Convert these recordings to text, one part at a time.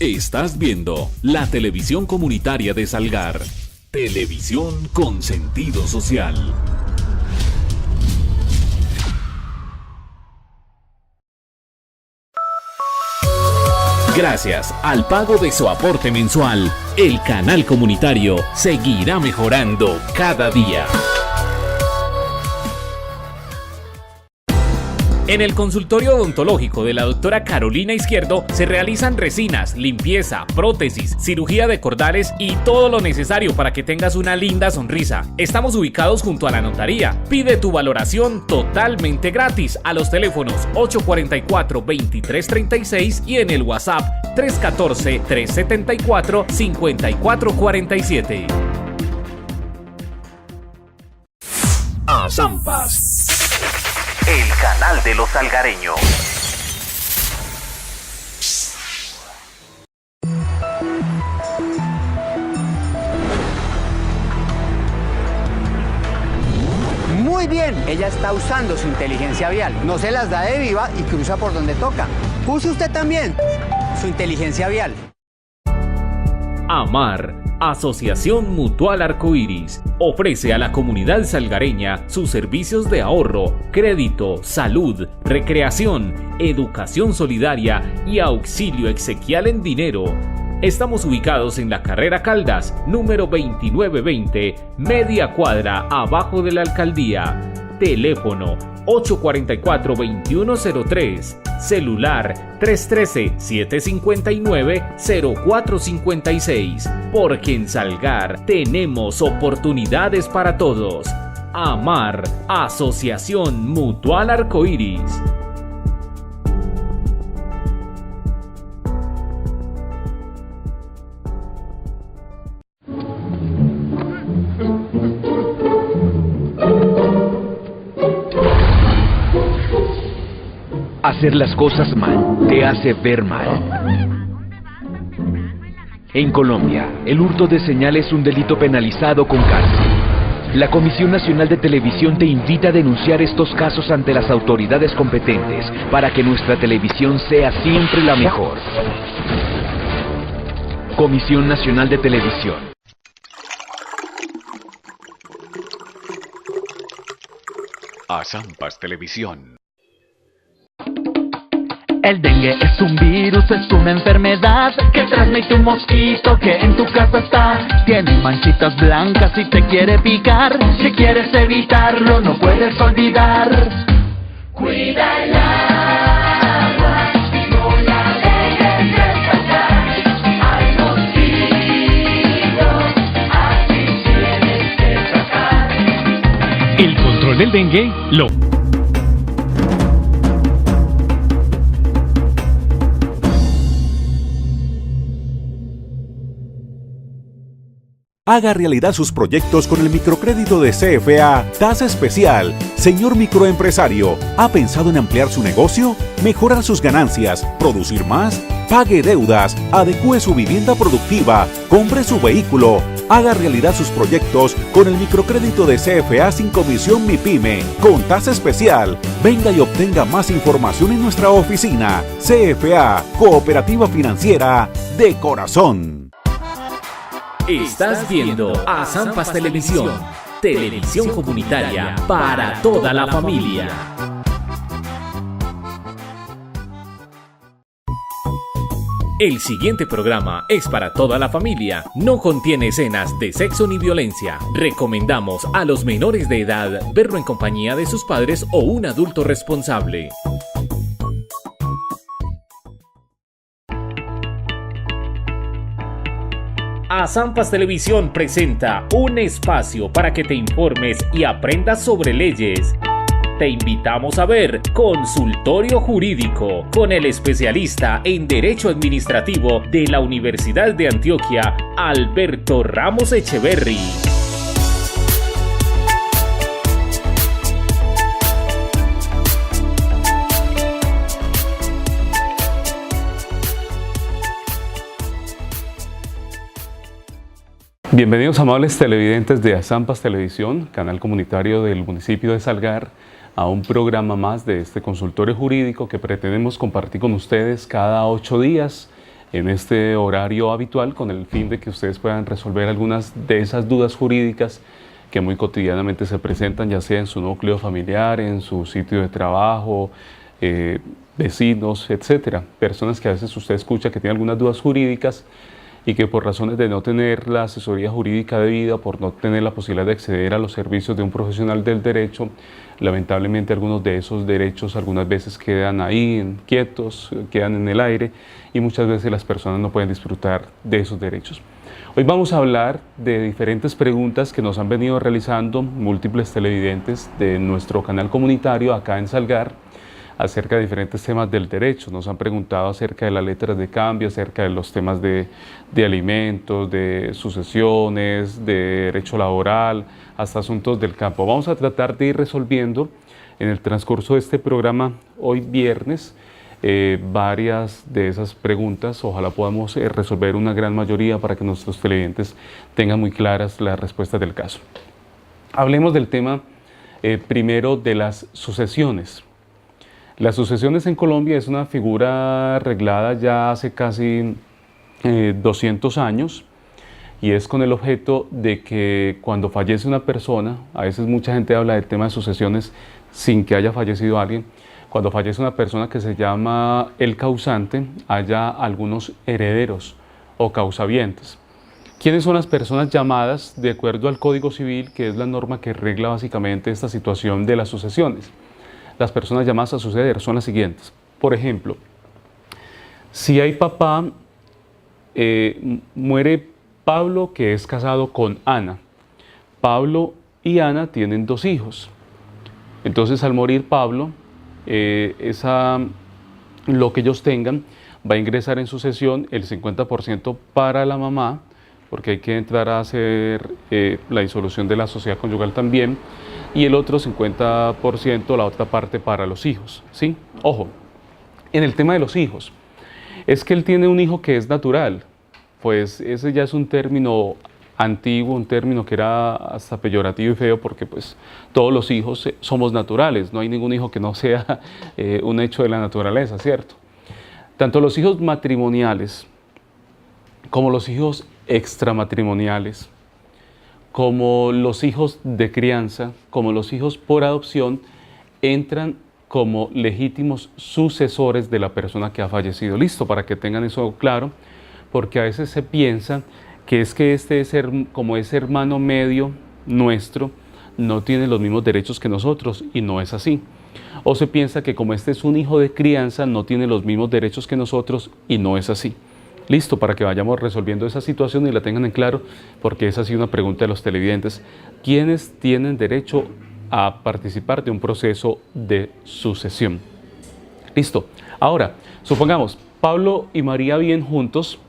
Estás viendo la televisión comunitaria de Salgar. Televisión con sentido social. Gracias al pago de su aporte mensual, el canal comunitario seguirá mejorando cada día. En el consultorio odontológico de la doctora Carolina Izquierdo se realizan resinas, limpieza, prótesis, cirugía de cordales y todo lo necesario para que tengas una linda sonrisa. Estamos ubicados junto a la notaría. Pide tu valoración totalmente gratis a los teléfonos 844-2336 y en el WhatsApp 314-374-5447. Azampas, el canal de los salgareños. Muy bien, ella está usando su inteligencia vial. No se las da de viva y cruza por donde toca. Use usted también su inteligencia vial. AMAR, Asociación Mutual Arcoíris, ofrece a la comunidad salgareña sus servicios de ahorro, crédito, salud, recreación, educación solidaria y auxilio exequial en dinero. Estamos ubicados en la carrera Caldas, número 2920, media cuadra abajo de la alcaldía. Teléfono 844-2103. Celular 313-759-0456. Porque en Salgar tenemos oportunidades para todos. AMAR, Asociación Mutual Arcoíris. Hacer las cosas mal te hace ver mal. En Colombia, el hurto de señal es un delito penalizado con cárcel. La Comisión Nacional de Televisión te invita a denunciar estos casos ante las autoridades competentes para que nuestra televisión sea siempre la mejor. Comisión Nacional de Televisión. Azampas Televisión. El dengue es un virus, es una enfermedad que transmite un mosquito que en tu casa está. Tiene manchitas blancas y te quiere picar. Si quieres evitarlo, no puedes olvidar. Cuida el agua, no la dejes pasar. Hay mosquitos, así tienes que sacar. El control del dengue lo... Haga realidad sus proyectos con el microcrédito de CFA Tasa Especial. Señor microempresario, ¿ha pensado en ampliar su negocio? ¿Mejorar sus ganancias? ¿Producir más? Pague deudas, adecúe su vivienda productiva, compre su vehículo. Haga realidad sus proyectos con el microcrédito de CFA sin comisión MIPYME, con tasa especial. Venga y obtenga más información en nuestra oficina. CFA, Cooperativa Financiera de Corazón. Estás viendo Azampas Televisión, televisión comunitaria para toda la familia. El siguiente programa es para toda la familia. No contiene escenas de sexo ni violencia. Recomendamos a los menores de edad verlo en compañía de sus padres o un adulto responsable. Azampas Televisión presenta un espacio para que te informes y aprendas sobre leyes. Te invitamos a ver Consultorio Jurídico con el especialista en Derecho Administrativo de la Universidad de Antioquia, Alberto Ramos Echeverry. Bienvenidos amables televidentes de Azampas Televisión, canal comunitario del municipio de Salgar, a un programa más de este consultorio jurídico que pretendemos compartir con ustedes cada 8 días en este horario habitual con el fin de que ustedes puedan resolver algunas de esas dudas jurídicas que muy cotidianamente se presentan, ya sea en su núcleo familiar, en su sitio de trabajo, vecinos, etcétera. Personas que a veces usted escucha que tienen algunas dudas jurídicas y que por razones de no tener la asesoría jurídica debida, por no tener la posibilidad de acceder a los servicios de un profesional del derecho, lamentablemente algunos de esos derechos algunas veces quedan ahí quietos, quedan en el aire y muchas veces las personas no pueden disfrutar de esos derechos. Hoy vamos a hablar de diferentes preguntas que nos han venido realizando múltiples televidentes de nuestro canal comunitario acá en Salgar acerca de diferentes temas del derecho. Nos han preguntado acerca de las letras de cambio, acerca de los temas de alimentos, de sucesiones, de derecho laboral, hasta asuntos del campo. Vamos a tratar de ir resolviendo en el transcurso de este programa hoy viernes varias de esas preguntas. Ojalá podamos resolver una gran mayoría para que nuestros televidentes tengan muy claras las respuestas del caso. Hablemos del tema primero de las sucesiones. Las sucesiones en Colombia es una figura arreglada ya hace casi 200 años y es con el objeto de que cuando fallece una persona, a veces mucha gente habla del tema de sucesiones sin que haya fallecido alguien, cuando fallece una persona que se llama el causante, haya algunos herederos o causavientes. ¿Quiénes son las personas llamadas de acuerdo al Código Civil, que es la norma que regla básicamente esta situación de las sucesiones? Las personas llamadas a suceder son las siguientes. Por ejemplo, si hay papá, muere Pablo, que es casado con Ana. Pablo y Ana tienen 2 hijos. Entonces, al morir Pablo, lo que ellos tengan va a ingresar en sucesión el 50% para la mamá, porque hay que entrar a hacer la disolución de la sociedad conyugal también, y el otro 50%, la otra parte, para los hijos, ¿sí? Ojo, en el tema de los hijos, es que él tiene un hijo que es natural, pues ese ya es un término antiguo, un término que era hasta peyorativo y feo, porque pues todos los hijos somos naturales, no hay ningún hijo que no sea un hecho de la naturaleza, ¿cierto? Tanto los hijos matrimoniales como los hijos extramatrimoniales, como los hijos de crianza, como los hijos por adopción, entran como legítimos sucesores de la persona que ha fallecido. Listo, para que tengan eso claro, porque a veces se piensa que este como es hermano medio nuestro, no tiene los mismos derechos que nosotros, y no es así. O se piensa que como este es un hijo de crianza, no tiene los mismos derechos que nosotros, y no es así. Listo, para que vayamos resolviendo esa situación y la tengan en claro, porque esa ha sido una pregunta de los televidentes. ¿Quiénes tienen derecho a participar de un proceso de sucesión? Listo. Ahora, supongamos, Pablo y María viven juntos,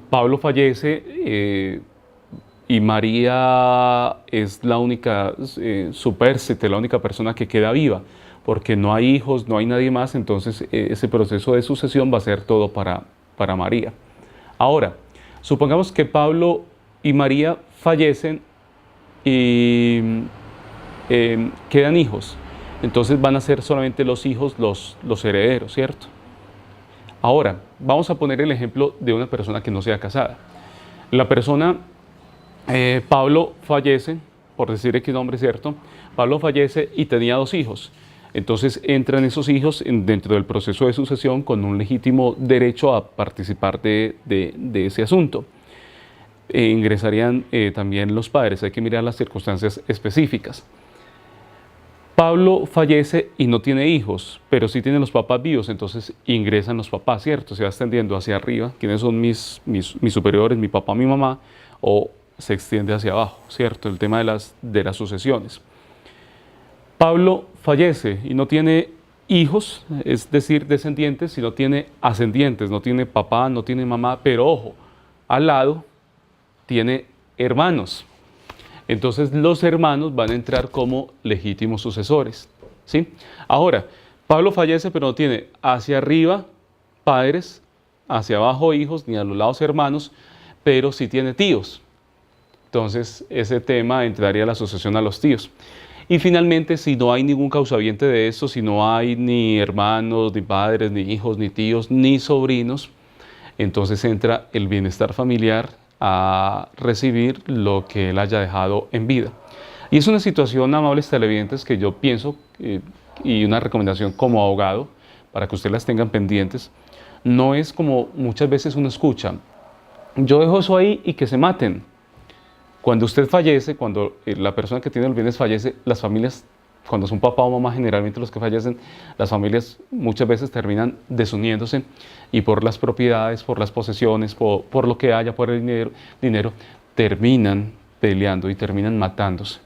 Pablo fallece y María es la única supérsete, la única persona que queda viva, porque no hay hijos, no hay nadie más, entonces ese proceso de sucesión va a ser todo para María. Ahora, supongamos que Pablo y María fallecen y quedan hijos, entonces van a ser solamente los hijos los herederos, ¿cierto? Ahora, vamos a poner el ejemplo de una persona que no sea casada. La persona, Pablo fallece, por decir X nombre, ¿cierto? Pablo fallece y tenía 2 hijos. Entonces entran esos hijos dentro del proceso de sucesión con un legítimo derecho a participar de ese asunto. Ingresarían también los padres, hay que mirar las circunstancias específicas. Pablo fallece y no tiene hijos, pero sí tiene los papás vivos, entonces ingresan los papás, ¿cierto? Se va extendiendo hacia arriba, ¿quiénes son mis superiores, mi papá, mi mamá? O se extiende hacia abajo, ¿cierto? El tema de las sucesiones. Pablo fallece y no tiene hijos, es decir, descendientes, sino tiene ascendientes, no tiene papá, no tiene mamá, pero ojo, al lado tiene hermanos. Entonces los hermanos van a entrar como legítimos sucesores, ¿sí? Ahora, Pablo fallece pero no tiene hacia arriba padres, hacia abajo hijos, ni a los lados hermanos, pero sí tiene tíos. Entonces ese tema entraría a la sucesión a los tíos. Y finalmente, si no hay ningún causaviente de esto, si no hay ni hermanos, ni padres, ni hijos, ni tíos, ni sobrinos, entonces entra el bienestar familiar a recibir lo que él haya dejado en vida. Y es una situación, amables televidentes, que yo pienso, y una recomendación como abogado, para que ustedes las tengan pendientes, no es como muchas veces uno escucha, yo dejo eso ahí y que se maten. Cuando usted fallece, cuando la persona que tiene los bienes fallece, las familias, cuando son papá o mamá, generalmente los que fallecen, las familias muchas veces terminan desuniéndose y por las propiedades, por las posesiones, por lo que haya, por el dinero, terminan peleando y terminan matándose.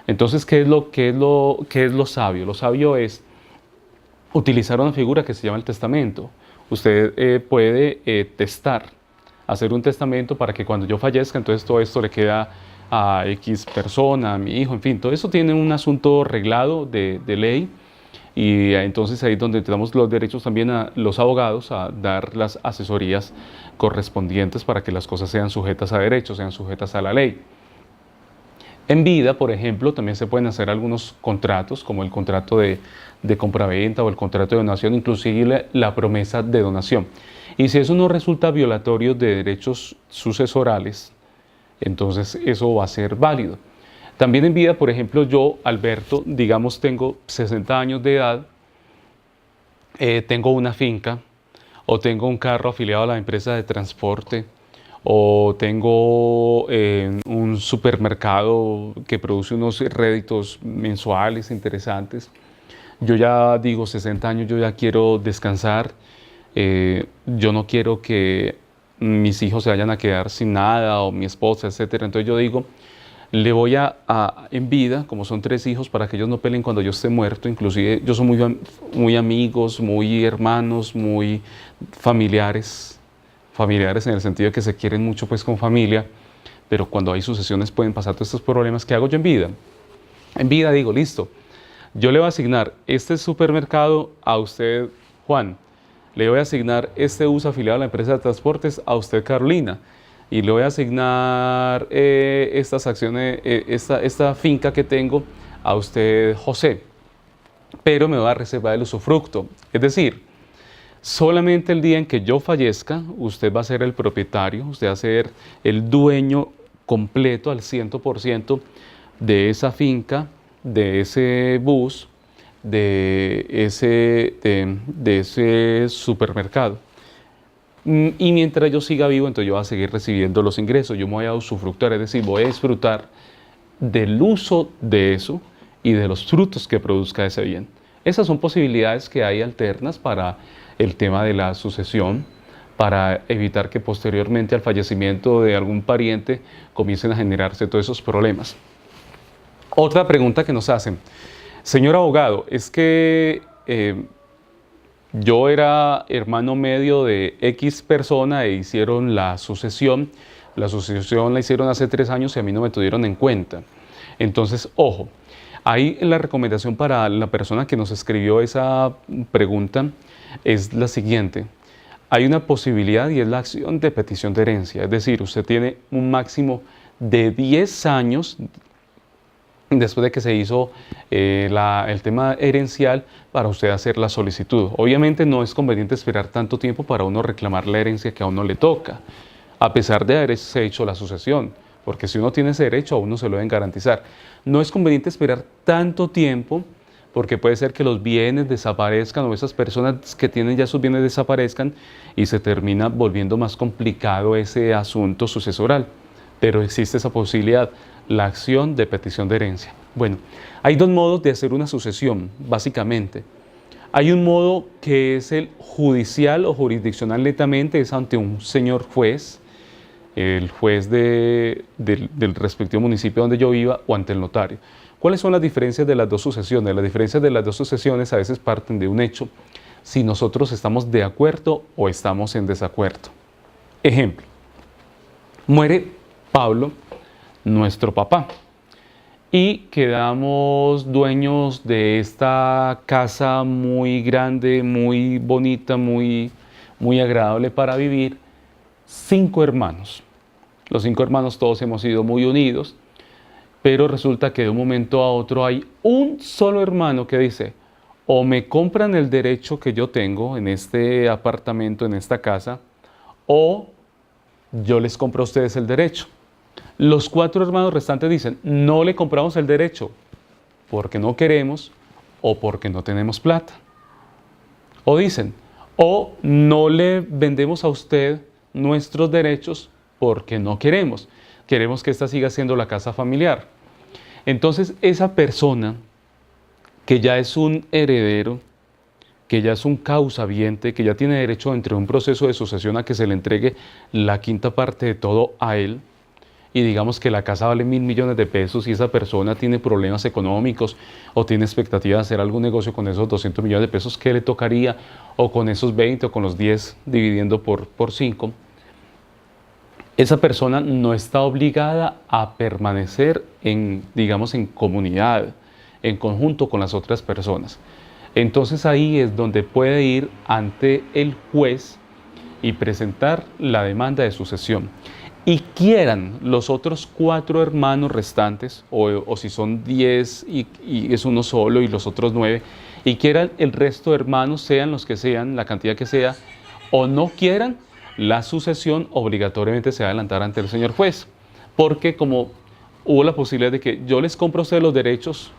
Entonces, ¿qué es lo sabio? Lo sabio es utilizar una figura que se llama el testamento. Usted puede testar, hacer un testamento para que cuando yo fallezca, entonces todo esto le queda a X persona, a mi hijo, en fin, todo eso tiene un asunto reglado de ley, y entonces ahí es donde tenemos los derechos también a los abogados a dar las asesorías correspondientes para que las cosas sean sujetas a derechos, sean sujetas a la ley. En vida, por ejemplo, también se pueden hacer algunos contratos, como el contrato de compraventa o el contrato de donación, inclusive la promesa de donación. Y si eso no resulta violatorio de derechos sucesorales, entonces eso va a ser válido. También en vida, por ejemplo, yo, Alberto, digamos, tengo 60 años de edad, tengo una finca, o tengo un carro afiliado a la empresa de transporte, o tengo un supermercado que produce unos réditos mensuales interesantes. Yo ya digo, 60 años, yo ya quiero descansar, yo no quiero que mis hijos se vayan a quedar sin nada, o mi esposa, etcétera. Entonces yo digo, le voy en vida, como son 3 hijos, para que ellos no peleen cuando yo esté muerto. Inclusive yo soy muy amigos, muy hermanos, muy familiares en el sentido de que se quieren mucho pues con familia, pero cuando hay sucesiones pueden pasar todos estos problemas. ¿Qué hago yo en vida? En vida digo, listo, yo le voy a asignar este supermercado a usted, Juan, le voy a asignar este bus afiliado a la empresa de transportes a usted, Carolina, y le voy a asignar estas acciones, esta finca que tengo a usted, José, pero me va a reservar el usufructo. Es decir, solamente el día en que yo fallezca, usted va a ser el propietario, usted va a ser el dueño completo al 100% de esa finca, de ese bus, de ese supermercado. Y mientras yo siga vivo, entonces yo voy a seguir recibiendo los ingresos, yo me voy a usufructar, es decir, voy a disfrutar del uso de eso y de los frutos que produzca ese bien. Esas son posibilidades que hay alternas para el tema de la sucesión, para evitar que posteriormente al fallecimiento de algún pariente comiencen a generarse todos esos problemas. Otra pregunta que nos hacen: señor abogado, es que yo era hermano medio de X persona e hicieron la sucesión la hicieron hace 3 años y a mí no me tuvieron en cuenta. Entonces, ojo, ahí la recomendación para la persona que nos escribió esa pregunta es la siguiente: hay una posibilidad y es la acción de petición de herencia, es decir, usted tiene un máximo de 10 años después de que se hizo el tema herencial para usted hacer la solicitud. Obviamente no es conveniente esperar tanto tiempo para uno reclamar la herencia que a uno le toca, a pesar de haberse hecho la sucesión, porque si uno tiene ese derecho a uno se lo deben garantizar. No es conveniente esperar tanto tiempo porque puede ser que los bienes desaparezcan o esas personas que tienen ya sus bienes desaparezcan y se termina volviendo más complicado ese asunto sucesoral. Pero existe esa posibilidad, la acción de petición de herencia. Bueno, hay 2 modos de hacer una sucesión, básicamente. Hay un modo que es el judicial o jurisdiccional netamente, es ante un señor juez, el juez del respectivo municipio donde yo viva, o ante el notario. ¿Cuáles son las diferencias de las 2 sucesiones? Las diferencias de las 2 sucesiones a veces parten de un hecho, si nosotros estamos de acuerdo o estamos en desacuerdo. Ejemplo, muere Pablo, nuestro papá, y quedamos dueños de esta casa muy grande, muy bonita, muy agradable para vivir, 5 hermanos. Los 5 hermanos todos hemos sido muy unidos, pero resulta que de un momento a otro hay un solo hermano que dice: o me compran el derecho que yo tengo en este apartamento, en esta casa, o yo les compro a ustedes el derecho. Los 4 hermanos restantes dicen, no le compramos el derecho porque no queremos o porque no tenemos plata. O dicen, o no le vendemos a usted nuestros derechos porque no queremos. Queremos que esta siga siendo la casa familiar. Entonces, esa persona que ya es un heredero, que ya es un causaviente, que ya tiene derecho dentro de un proceso de sucesión a que se le entregue la quinta parte de todo a él, y digamos que la casa vale 1.000 millones de pesos y esa persona tiene problemas económicos o tiene expectativa de hacer algún negocio con esos 200 millones de pesos, ¿qué le tocaría? O con esos 20 o con los 10 dividiendo por 5. Esa persona no está obligada a permanecer digamos, en comunidad, en conjunto con las otras personas. Entonces ahí es donde puede ir ante el juez y presentar la demanda de sucesión. Y quieran los otros 4 hermanos restantes, o si son 10 y es uno solo y los otros 9, y quieran el resto de hermanos, sean los que sean, la cantidad que sea, o no quieran, la sucesión obligatoriamente se va a adelantar ante el señor juez. Porque como hubo la posibilidad de que yo les compro a ustedes los derechos,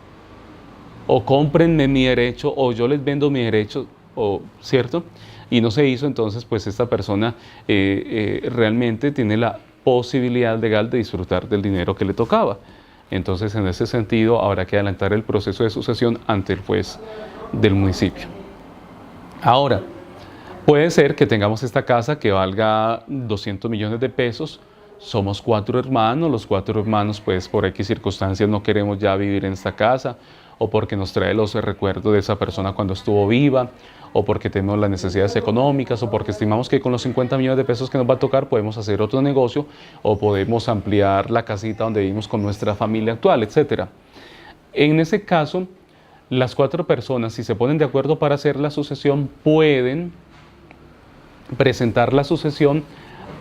o cómprenme mi derecho, o yo les vendo mi derecho, ¿cierto? Y no se hizo, entonces pues esta persona realmente tiene la posibilidad legal de disfrutar del dinero que le tocaba. Entonces, en ese sentido, habrá que adelantar el proceso de sucesión ante el juez del municipio. Ahora, puede ser que tengamos esta casa que valga 200 millones de pesos, somos 4 hermanos, los 4 hermanos pues por X circunstancias no queremos ya vivir en esta casa, o porque nos trae los recuerdos de esa persona cuando estuvo viva, o porque tenemos las necesidades económicas, o porque estimamos que con los 50 millones de pesos que nos va a tocar podemos hacer otro negocio, o podemos ampliar la casita donde vivimos con nuestra familia actual, etc. En ese caso, las 4 personas, si se ponen de acuerdo para hacer la sucesión, pueden presentar la sucesión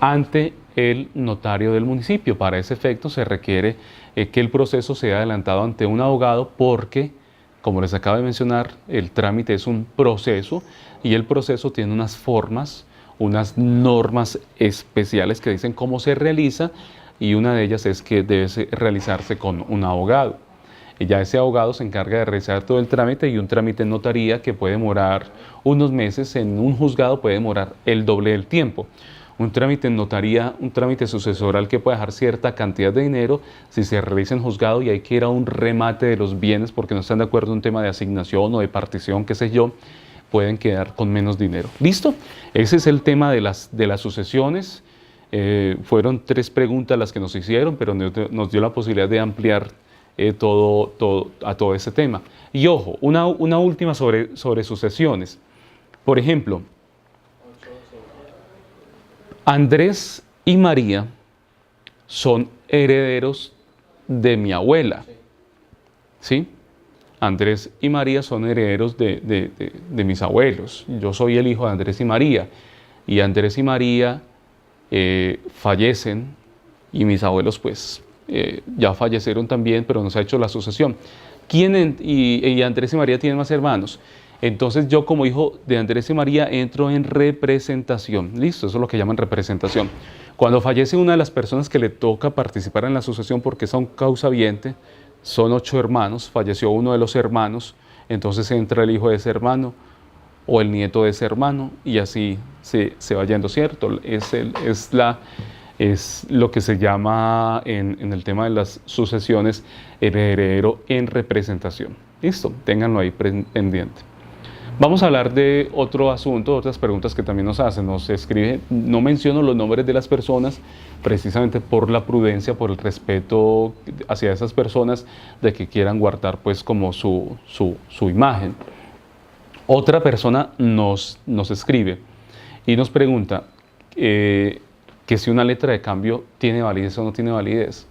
ante el notario del municipio. Para ese efecto se requiere que el proceso sea adelantado ante un abogado porque, como les acabo de mencionar, el trámite es un proceso y el proceso tiene unas formas, unas normas especiales que dicen cómo se realiza, y una de ellas es que debe realizarse con un abogado. Y ya ese abogado se encarga de realizar todo el trámite, y un trámite en notaría que puede demorar unos meses, en un juzgado puede demorar el doble del tiempo. Un trámite en notaría, un trámite sucesoral que puede dejar cierta cantidad de dinero, si se realiza en juzgado y hay que ir a un remate de los bienes porque no están de acuerdo en un tema de asignación o de partición, qué sé yo, pueden quedar con menos dinero. ¿Listo? Ese es el tema de las sucesiones. Fueron 3 preguntas las que nos hicieron, pero nos dio la posibilidad de ampliar a todo ese tema. Y ojo, una última sobre sucesiones. Por ejemplo, Andrés y María son herederos de mi abuela, ¿sí? Andrés y María son herederos de mis abuelos. Yo soy el hijo de Andrés y María, y Andrés y María fallecen, y mis abuelos pues ya fallecieron también, pero no se ha hecho la sucesión. Y Andrés y María tienen más hermanos. Entonces yo, como hijo de Andrés y María, entro en representación. Listo, eso es lo que llaman representación. Cuando fallece una de las personas que le toca participar en la sucesión porque son causaviente, son 8 hermanos, falleció uno de los hermanos, entonces entra el hijo de ese hermano o el nieto de ese hermano, y así se va yendo, ¿cierto? Es lo que se llama en el tema de las sucesiones el heredero en representación. Listo, ténganlo ahí pendiente. Vamos a hablar de otro asunto, otras preguntas que también nos hacen. Nos escribe, no menciono los nombres de las personas, precisamente por la prudencia, por el respeto hacia esas personas, de que quieran guardar pues como su imagen. Otra persona nos escribe y nos pregunta que si una letra de cambio tiene validez o no tiene validez.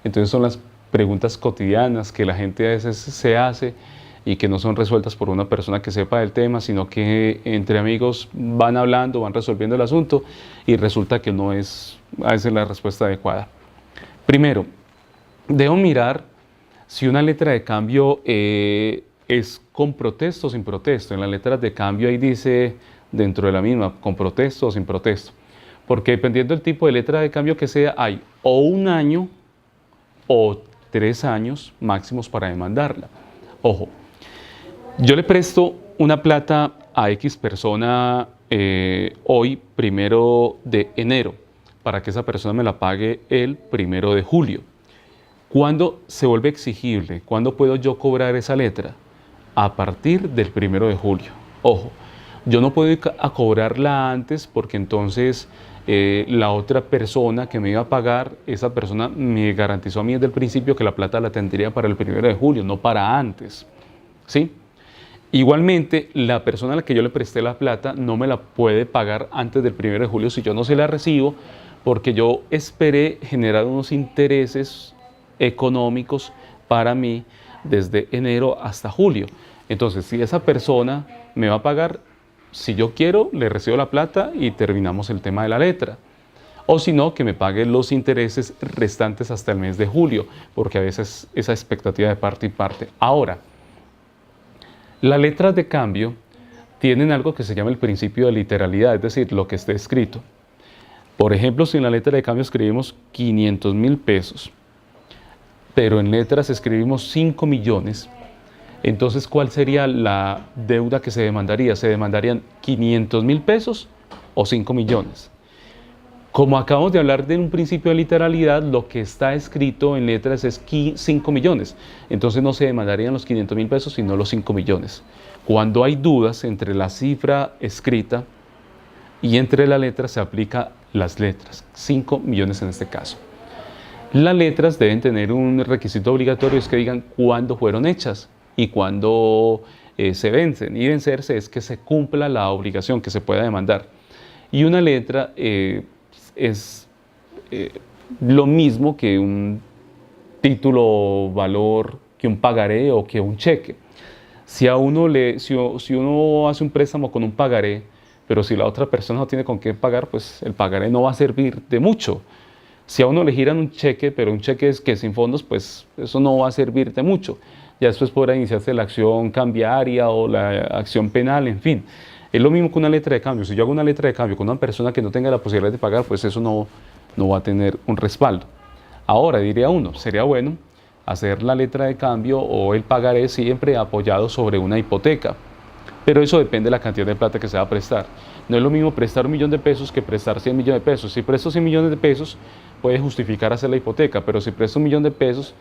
Entonces son las preguntas cotidianas que la gente a veces se hace y que no son resueltas por una persona que sepa del tema, sino que entre amigos van hablando, van resolviendo el asunto, y resulta que no es a veces la respuesta adecuada. Primero, debo mirar si una letra de cambio es con protesto o sin protesto. En las letras de cambio ahí dice, dentro de la misma, con protesto o sin protesto. porque dependiendo del tipo de letra de cambio que sea, hay o 1 año o 3 años máximos para demandarla. Ojo, yo le presto una plata a X persona hoy, 1 de enero, para que esa persona me la pague el 1 de julio. ¿Cuándo se vuelve exigible? ¿Cuándo puedo yo cobrar esa letra? A partir del 1 de julio. Ojo, yo no puedo ir a cobrarla antes porque entonces la otra persona que me iba a pagar, esa persona me garantizó a mí desde el principio que la plata la tendría para el 1 de julio, no para antes, ¿sí? Igualmente, la persona a la que yo le presté la plata no me la puede pagar antes del 1 de julio si yo no se la recibo, porque yo esperé generar unos intereses económicos para mí desde enero hasta julio. Entonces, si esa persona me va a pagar, si yo quiero, le recibo la plata y terminamos el tema de la letra. O si no, que me pague los intereses restantes hasta el mes de julio, porque a veces esa expectativa de parte y parte. Ahora, las letras de cambio tienen algo que se llama el principio de literalidad, es decir, lo que esté escrito. Por ejemplo, si en la letra de cambio escribimos 500.000 pesos, pero en letras escribimos 5 millones, entonces, ¿cuál sería la deuda que se demandaría? ¿Se demandarían 500.000 pesos o 5 millones? Como acabamos de hablar de un principio de literalidad, lo que está escrito en letras es 5 millones. Entonces no se demandarían los 500.000 pesos, sino los 5 millones. Cuando hay dudas entre la cifra escrita y entre la letra, se aplica las letras. 5 millones en este caso. Las letras deben tener un requisito obligatorio, es que digan cuándo fueron hechas y cuándo se vencen. Y vencerse es que se cumpla la obligación, que se pueda demandar. Y una letra es lo mismo que un título valor, que un pagaré o que un cheque. Si uno hace un préstamo con un pagaré, pero si la otra persona no tiene con qué pagar, pues el pagaré no va a servir de mucho. Si a uno le giran un cheque, pero un cheque es que sin fondos, pues eso no va a servir de mucho. Ya después podrá iniciarse la acción cambiaria o la acción penal, en fin. Es lo mismo que una letra de cambio. Si yo hago una letra de cambio con una persona que no tenga la posibilidad de pagar, pues eso no va a tener un respaldo. Ahora, diría uno, sería bueno hacer la letra de cambio o el pagaré siempre apoyado sobre una hipoteca. Pero eso depende de la cantidad de plata que se va a prestar. No es lo mismo prestar 1 millón de pesos que prestar 100 millones de pesos. Si presto 100 millones de pesos, puede justificar hacer la hipoteca, pero si presto 1 millón de pesos,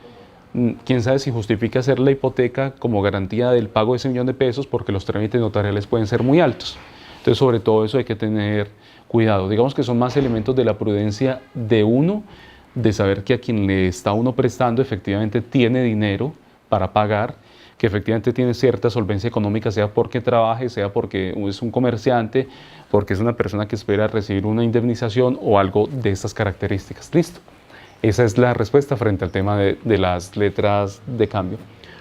quién sabe si justifica hacer la hipoteca como garantía del pago de ese 1 millón de pesos, porque los trámites notariales pueden ser muy altos. Entonces, sobre todo eso hay que tener cuidado. Digamos que son más elementos de la prudencia de uno, de saber que a quien le está uno prestando efectivamente tiene dinero para pagar, que efectivamente tiene cierta solvencia económica, sea porque trabaje, sea porque es un comerciante, porque es una persona que espera recibir una indemnización o algo de estas características. Listo. Esa es la respuesta frente al tema de las letras de cambio.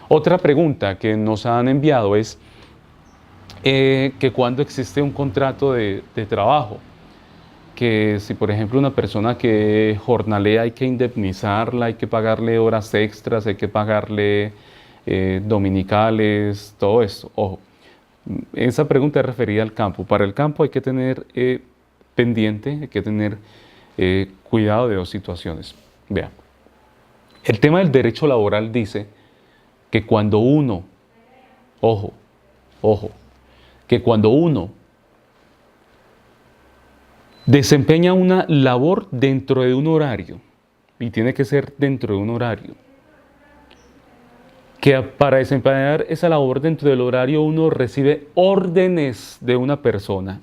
Otra pregunta que nos han enviado es que cuando existe un contrato de trabajo, que si por ejemplo una persona que jornalea hay que indemnizarla, hay que pagarle horas extras, hay que pagarle dominicales, todo esto. Ojo, esa pregunta es referida al campo. Para el campo hay que tener pendiente, hay que tener cuidado de 2 situaciones. Vean, el tema del derecho laboral dice que cuando uno, ojo, que cuando uno desempeña una labor dentro de un horario, y tiene que ser dentro de un horario, que para desempeñar esa labor dentro del horario uno recibe órdenes de una persona,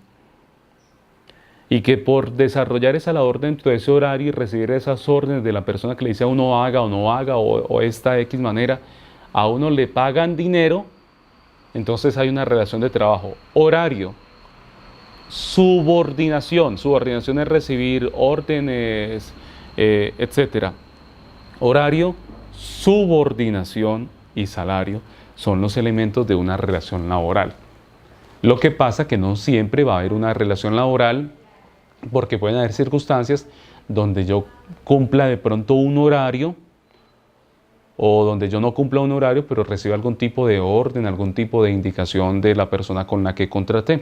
y que por desarrollar esa labor dentro de ese horario y recibir esas órdenes de la persona que le dice a uno haga o no haga o esta X manera, a uno le pagan dinero, entonces hay una relación de trabajo. Horario, subordinación es recibir órdenes, etc. Horario, subordinación y salario son los elementos de una relación laboral. Lo que pasa que no siempre va a haber una relación laboral, porque pueden haber circunstancias donde yo cumpla de pronto un horario o donde yo no cumpla un horario, pero reciba algún tipo de orden, algún tipo de indicación de la persona con la que contraté.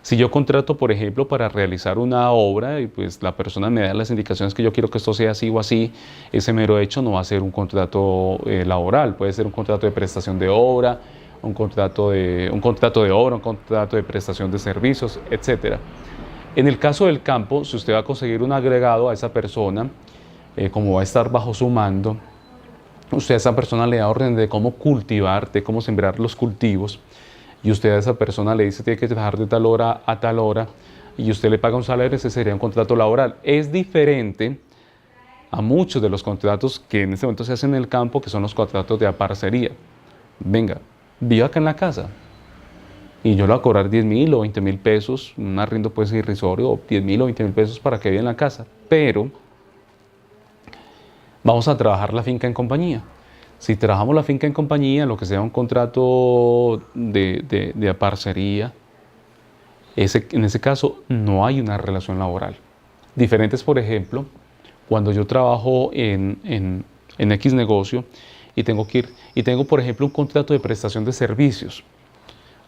Si yo contrato, por ejemplo, para realizar una obra y pues la persona me da las indicaciones que yo quiero que esto sea así o así, ese mero hecho no va a ser un contrato laboral, puede ser un contrato de prestación de obra, un contrato de obra, un contrato de prestación de servicios, etc. En el caso del campo, si usted va a conseguir un agregado a esa persona, como va a estar bajo su mando, usted a esa persona le da orden de cómo cultivar, de cómo sembrar los cultivos, y usted a esa persona le dice tiene que trabajar de tal hora a tal hora, y usted le paga un salario, ese sería un contrato laboral. Es diferente a muchos de los contratos que en este momento se hacen en el campo, que son los contratos de aparcería. Venga, viva acá en la casa, y yo le voy a cobrar 10.000 o 20.000 pesos, un arriendo puede ser irrisorio, o 10.000 o 20.000 pesos para que viva en la casa, pero vamos a trabajar la finca en compañía. Si trabajamos la finca en compañía, lo que sea un contrato de aparcería, en ese caso no hay una relación laboral. Diferentes, por ejemplo, cuando yo trabajo en X negocio y tengo, por ejemplo, un contrato de prestación de servicios,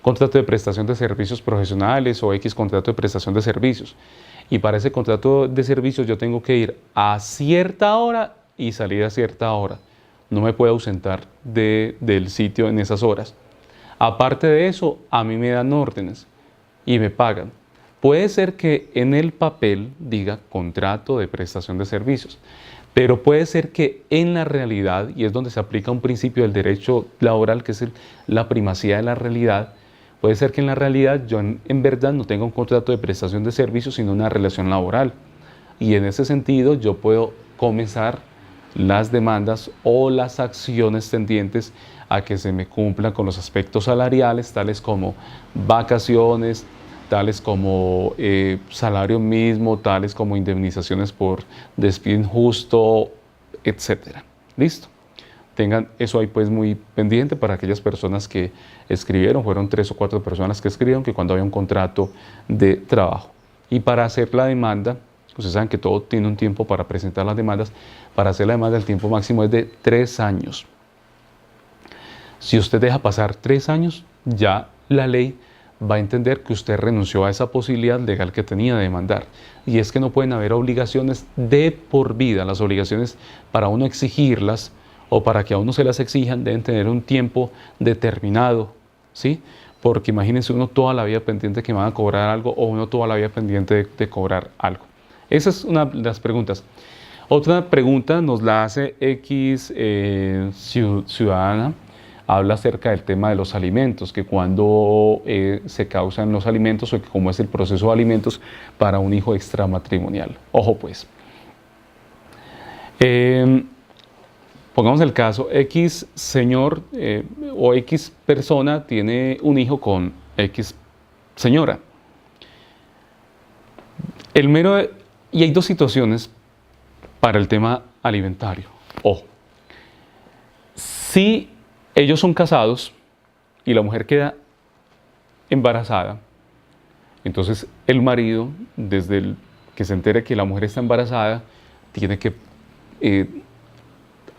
contrato de prestación de servicios profesionales o X contrato de prestación de servicios. Y para ese contrato de servicios yo tengo que ir a cierta hora y salir a cierta hora. No me puedo ausentar del sitio en esas horas. Aparte de eso, a mí me dan órdenes y me pagan. Puede ser que en el papel diga contrato de prestación de servicios, pero puede ser que en la realidad, y es donde se aplica un principio del derecho laboral, que es la primacía de la realidad, puede ser que en la realidad yo en verdad no tenga un contrato de prestación de servicios, sino una relación laboral. Y en ese sentido yo puedo comenzar las demandas o las acciones tendientes a que se me cumplan con los aspectos salariales, tales como vacaciones, tales como salario mismo, tales como indemnizaciones por despido injusto, etc. ¿Listo? Tengan eso ahí pues muy pendiente para aquellas personas que escribieron, fueron 3 o 4 personas que escribieron, que cuando había un contrato de trabajo. Y para hacer la demanda, ustedes saben que todo tiene un tiempo para presentar las demandas. Para hacer la demanda el tiempo máximo es de 3 años. Si usted deja pasar 3 años, ya la ley va a entender que usted renunció a esa posibilidad legal que tenía de demandar. Y es que no pueden haber obligaciones de por vida. Las obligaciones, para uno exigirlas o para que a uno se las exijan, deben tener un tiempo determinado, ¿sí? Porque imagínense uno toda la vida pendiente que van a cobrar algo o uno toda la vida pendiente de cobrar algo. Esa es una de las preguntas. Otra pregunta nos la hace X ciudadana. Habla acerca del tema de los alimentos, que cuando se causan los alimentos o que cómo es el proceso de alimentos para un hijo extramatrimonial. Ojo pues. Pongamos el caso, X señor o X persona tiene un hijo con X señora. Y hay 2 situaciones para el tema alimentario. Ojo, si ellos son casados y la mujer queda embarazada, entonces el marido, desde el que se entere que la mujer está embarazada, tiene que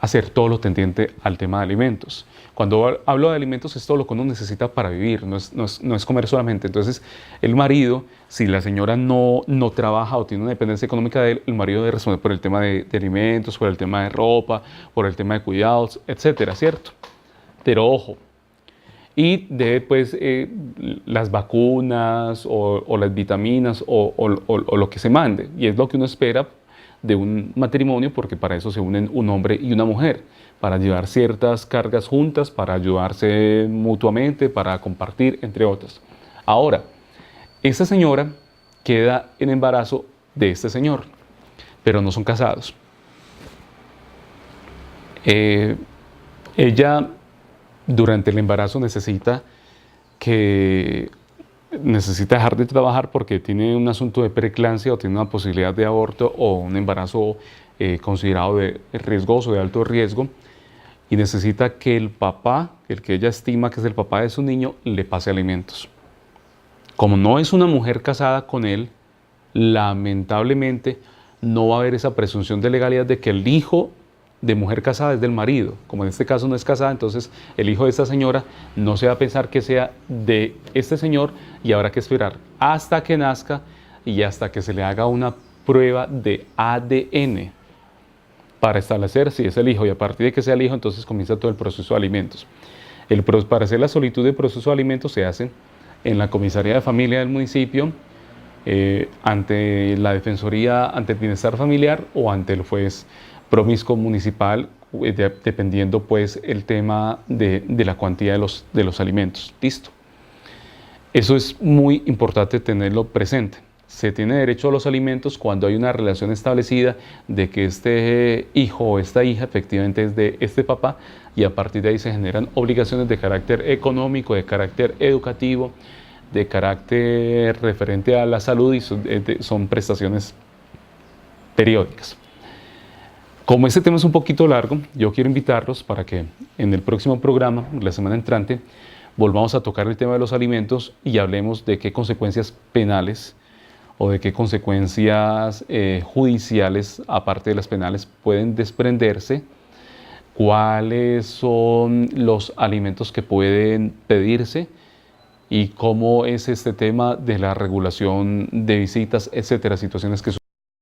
hacer todo lo tendiente al tema de alimentos. Cuando hablo de alimentos es todo lo que uno necesita para vivir, no es comer solamente. Entonces el marido, si la señora no trabaja o tiene una dependencia económica de él, el marido debe responder por el tema de alimentos, por el tema de ropa, por el tema de cuidados, etcétera, ¿cierto? Pero ojo, y debe pues las vacunas o las vitaminas o lo que se mande, y es lo que uno espera de un matrimonio, porque para eso se unen un hombre y una mujer, para llevar ciertas cargas juntas, para ayudarse mutuamente, para compartir, entre otras. Ahora, esta señora queda en embarazo de este señor, pero no son casados. Ella durante el embarazo necesita dejar de trabajar porque tiene un asunto de preeclampsia o tiene una posibilidad de aborto o un embarazo considerado de riesgoso, de alto riesgo, y necesita que el papá, el que ella estima que es el papá de su niño, le pase alimentos. Como no es una mujer casada con él, lamentablemente no va a haber esa presunción de legalidad de que el hijo de mujer casada es del marido. Como en este caso no es casada, entonces el hijo de esta señora no se va a pensar que sea de este señor y habrá que esperar hasta que nazca y hasta que se le haga una prueba de ADN para establecer si es el hijo, y a partir de que sea el hijo entonces comienza todo el proceso de alimentos. Para hacer la solicitud de proceso de alimentos se hace en la comisaría de familia del municipio, ante la defensoría, ante el bienestar familiar o ante el juez promiscuo municipal, dependiendo pues el tema de la cuantía de los alimentos. Listo. Eso es muy importante tenerlo presente. Se tiene derecho a los alimentos cuando hay una relación establecida de que este hijo o esta hija efectivamente es de este papá, y a partir de ahí se generan obligaciones de carácter económico, de carácter educativo, de carácter referente a la salud, y son prestaciones periódicas. Como este tema es un poquito largo, yo quiero invitarlos para que en el próximo programa, la semana entrante, volvamos a tocar el tema de los alimentos y hablemos de qué consecuencias penales o de qué consecuencias judiciales, aparte de las penales, pueden desprenderse, cuáles son los alimentos que pueden pedirse y cómo es este tema de la regulación de visitas, etcétera, situaciones que son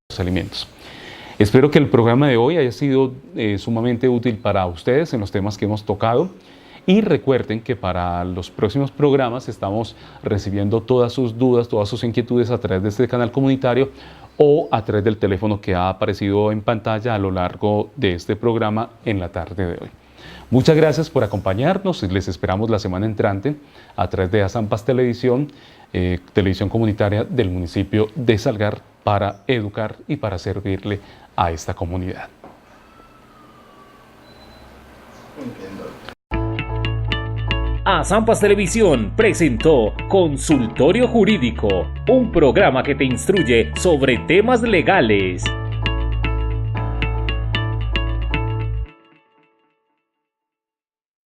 los alimentos. Espero que el programa de hoy haya sido sumamente útil para ustedes en los temas que hemos tocado. Y recuerden que para los próximos programas estamos recibiendo todas sus dudas, todas sus inquietudes a través de este canal comunitario o a través del teléfono que ha aparecido en pantalla a lo largo de este programa en la tarde de hoy. Muchas gracias por acompañarnos y les esperamos la semana entrante a través de Azampas Televisión, televisión comunitaria del municipio de Salgar, para educar y para servirle a esta comunidad. Azampas Televisión presentó Consultorio Jurídico, un programa que te instruye sobre temas legales.